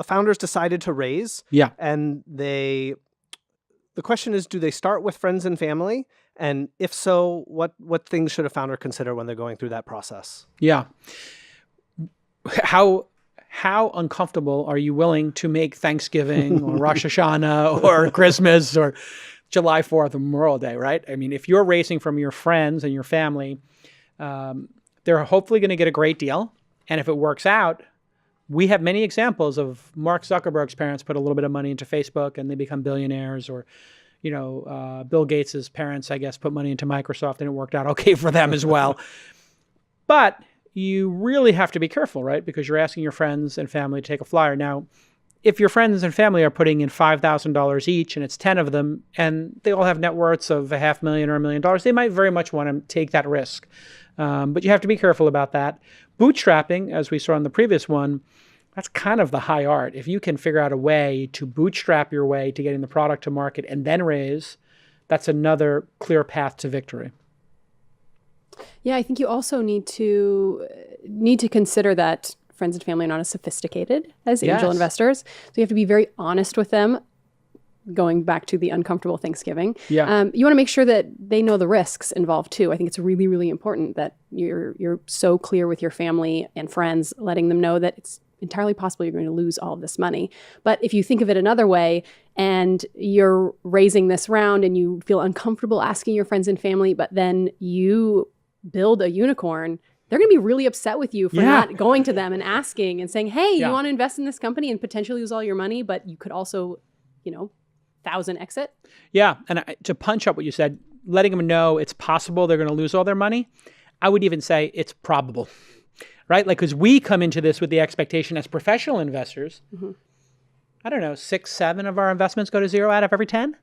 founders decided to raise. Yeah. And the question is, do they start with friends and family? And if so, what things should a founder consider when they're going through that process? Yeah. How uncomfortable are you willing to make Thanksgiving or Rosh Hashanah or Christmas or July 4th or Memorial Day, right? I mean, if you're raising from your friends and your family, they're hopefully going to get a great deal. And if it works out, we have many examples of Mark Zuckerberg's parents put a little bit of money into Facebook and they become billionaires, or, Bill Gates's parents, I guess, put money into Microsoft and it worked out okay for them as well. But you really have to be careful, right? Because you're asking your friends and family to take a flyer. Now, if your friends and family are putting in $5,000 each and it's 10 of them and they all have net worths of $500,000 or $1 million, they might very much want to take that risk. But you have to be careful about that. Bootstrapping, as we saw in the previous one, that's kind of the high art. If you can figure out a way to bootstrap your way to getting the product to market and then raise, that's another clear path to victory. Yeah, I think you also need to consider that friends and family are not as sophisticated as angel investors. So you have to be very honest with them. Going back to the uncomfortable Thanksgiving, you want to make sure that they know the risks involved too. I think it's really, really important that you're so clear with your family and friends, letting them know that it's entirely possible you're going to lose all of this money. But if you think of it another way, and you're raising this round and you feel uncomfortable asking your friends and family, but then you build a unicorn, they're going to be really upset with you for not going to them and asking and saying, hey, you want to invest in this company and potentially lose all your money, but you could also, 1,000 exit. Yeah. And to punch up what you said, letting them know it's possible they're going to lose all their money, I would even say it's probable, right? Like, because we come into this with the expectation as professional investors, I don't know, 6, 7 of our investments go to zero out of every 10,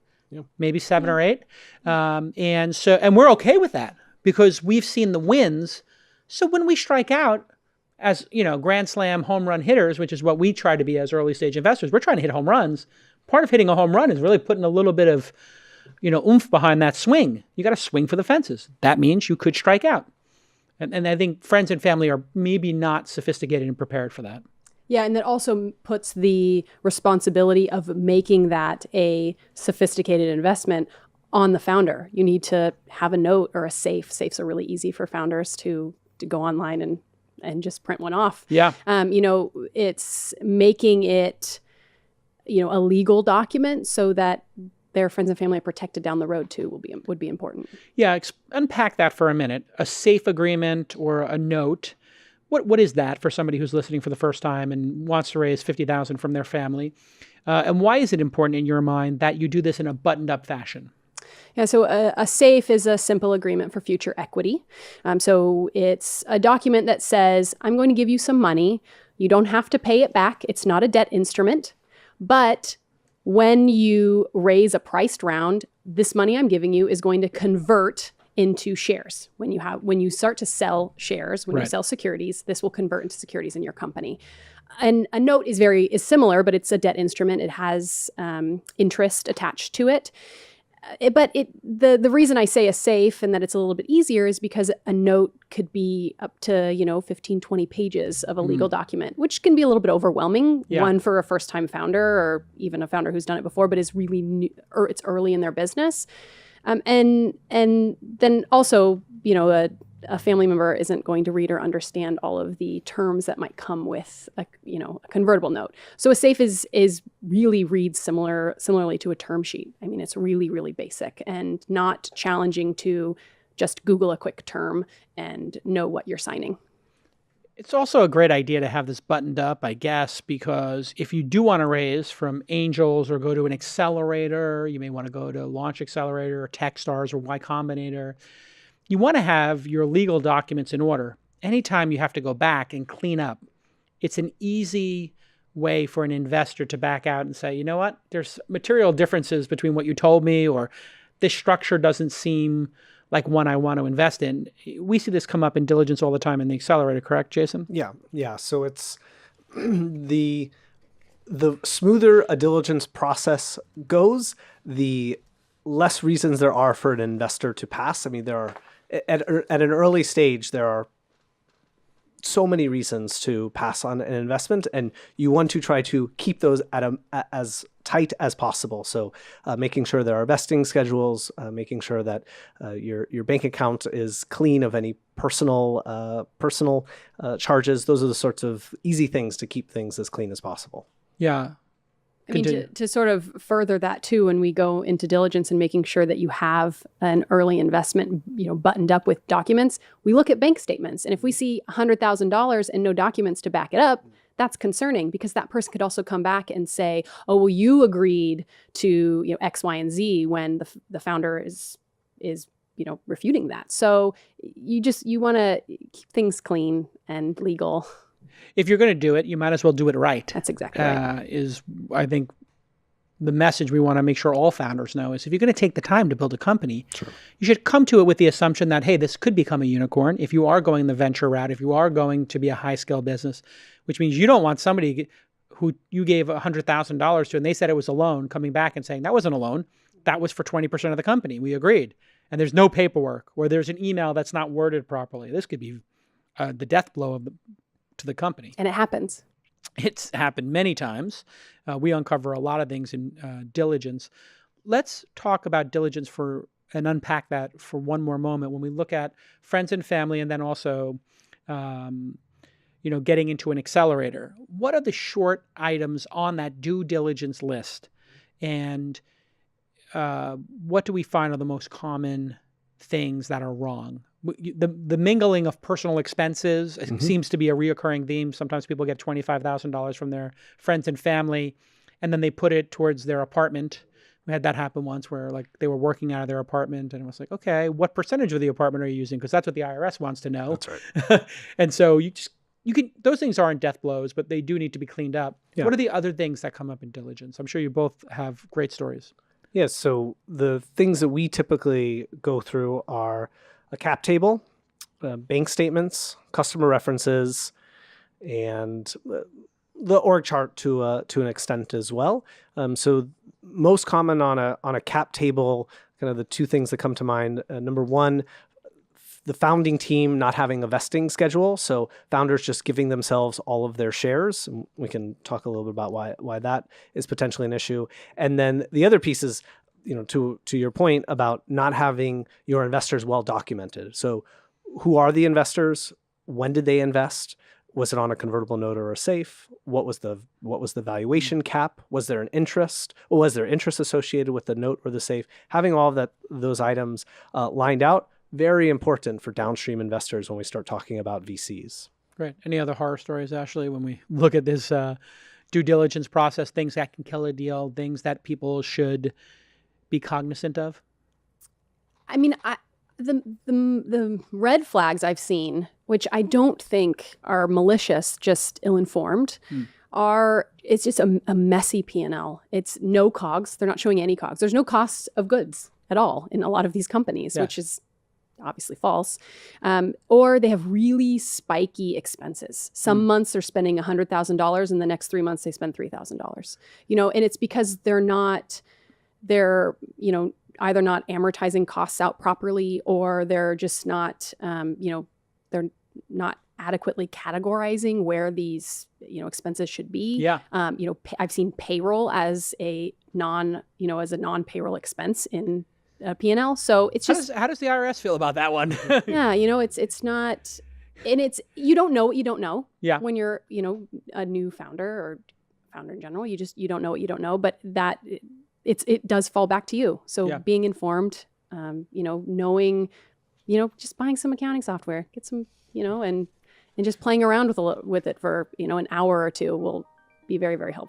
maybe 7 or 8. And we're okay with that because we've seen the wins. So when we strike out as, grand slam home run hitters, which is what we try to be as early stage investors, we're trying to hit home runs. Part of hitting a home run is really putting a little bit of, oomph behind that swing. You got to swing for the fences. That means you could strike out. And I think friends and family are maybe not sophisticated and prepared for that. Yeah, and that also puts the responsibility of making that a sophisticated investment on the founder. You need to have a note or a safe. Safes are really easy for founders to go online and just print one off. Yeah. It's making it, a legal document so that their friends and family are protected down the road too would be important. Yeah, unpack that for a minute. A safe agreement or a note. What is that for somebody who's listening for the first time and wants to raise $50,000 from their family? And why is it important in your mind that you do this in a buttoned-up fashion? Yeah, so a safe is a simple agreement for future equity. So it's a document that says, I'm going to give you some money. You don't have to pay it back. It's not a debt instrument. But when you raise a priced round, this money I'm giving you is going to convert into shares. When you start to sell shares, when you sell securities, this will convert into securities in your company. And a note is similar, but it's a debt instrument. It has interest attached to it. The reason I say a safe and that it's a little bit easier is because a note could be up to 15, 20 pages of a legal document, which can be a little bit overwhelming. One for a first-time founder or even a founder who's done it before, but is really new, or it's early in their business. And then also, a family member isn't going to read or understand all of the terms that might come with a convertible note. So a safe is really reads similarly to a term sheet. I mean, it's really, really basic and not challenging to just Google a quick term and know what you're signing. It's also a great idea to have this buttoned up, I guess, because if you do want to raise from angels or go to an accelerator, you may want to go to Launch Accelerator or Techstars or Y Combinator. You want to have your legal documents in order. Anytime you have to go back and clean up, it's an easy way for an investor to back out and say, you know what, there's material differences between what you told me, or this structure doesn't seem like one I want to invest in. We see this come up in diligence all the time in the accelerator, correct, Jason? Yeah. So it's the smoother a diligence process goes, the less reasons there are for an investor to pass. I mean, there are at an early stage, there are so many reasons to pass on an investment, and you want to try to keep those as tight as possible. So making sure there are vesting schedules, making sure that your bank account is clean of any personal charges. Those are the sorts of easy things to keep things as clean as possible. Yeah. I mean, to sort of further that too, when we go into diligence and making sure that you have an early investment, buttoned up with documents, we look at bank statements. And if we see $100,000 and no documents to back it up, that's concerning, because that person could also come back and say, oh, well, you agreed to X, Y, and Z, when the founder is refuting that. So you want to keep things clean and legal. If you're going to do it, you might as well do it right. That's exactly right. Is, I think, the message we want to make sure all founders know is, if you're going to take the time to build a company, sure, you should come to it with the assumption that, hey, this could become a unicorn. If you are going the venture route, if you are going to be a high-scale business, which means you don't want somebody who you gave $100,000 to and they said it was a loan coming back and saying, that wasn't a loan. That was for 20% of the company. We agreed. And there's no paperwork, or there's an email that's not worded properly. This could be the death blow to the company. And it happens. It's happened many times. We uncover a lot of things in diligence. Let's talk about diligence and unpack that for one more moment when we look at friends and family, and then also, getting into an accelerator. What are the short items on that due diligence list? And what do we find are the most common things that are wrong? The mingling of personal expenses seems to be a reoccurring theme. Sometimes people get $25,000 from their friends and family, and then they put it towards their apartment. We had that happen once where they were working out of their apartment, and it was like, okay, what percentage of the apartment are you using? Because that's what the IRS wants to know. That's right. And so those things aren't death blows, but they do need to be cleaned up. Yeah. What are the other things that come up in diligence? I'm sure you both have great stories. Yes. So the things that we typically go through are a cap table, bank statements, customer references, and the org chart to an extent as well. So most common on a cap table, kind of the two things that come to mind. Number one, the founding team not having a vesting schedule. So founders just giving themselves all of their shares. And we can talk a little bit about why that is potentially an issue. And then the other piece is, to your point about not having your investors well documented. So who are the investors? When did they invest? Was it on a convertible note or a safe? What was the valuation cap? Was there an interest? Or was there interest associated with the note or the safe? Having all of those items lined out, very important for downstream investors when we start talking about VCs. Great. Any other horror stories, Ashley, when we look at this due diligence process, things that can kill a deal, things that people should be cognizant of? I mean, the red flags I've seen, which I don't think are malicious, just ill-informed, it's just a messy P&L. It's no COGS. They're not showing any COGS. There's no cost of goods at all in a lot of these companies, which is obviously false. Or they have really spiky expenses. Some months they're spending $100,000 and the next 3 months they spend $3,000. And it's because they're either not amortizing costs out properly, or they're just not, they're not adequately categorizing where these, expenses should be. Yeah. I've seen payroll as a non-payroll expense in P&L. So it's just, how does the IRS feel about that one? yeah, it's not, and you don't know what you don't know. Yeah. When you're, a new founder or founder in general, you don't know what you don't know, but that it does fall back to you. So being informed, knowing, just buying some accounting software, get some, and just playing around with it for, an hour or two will be very, very helpful.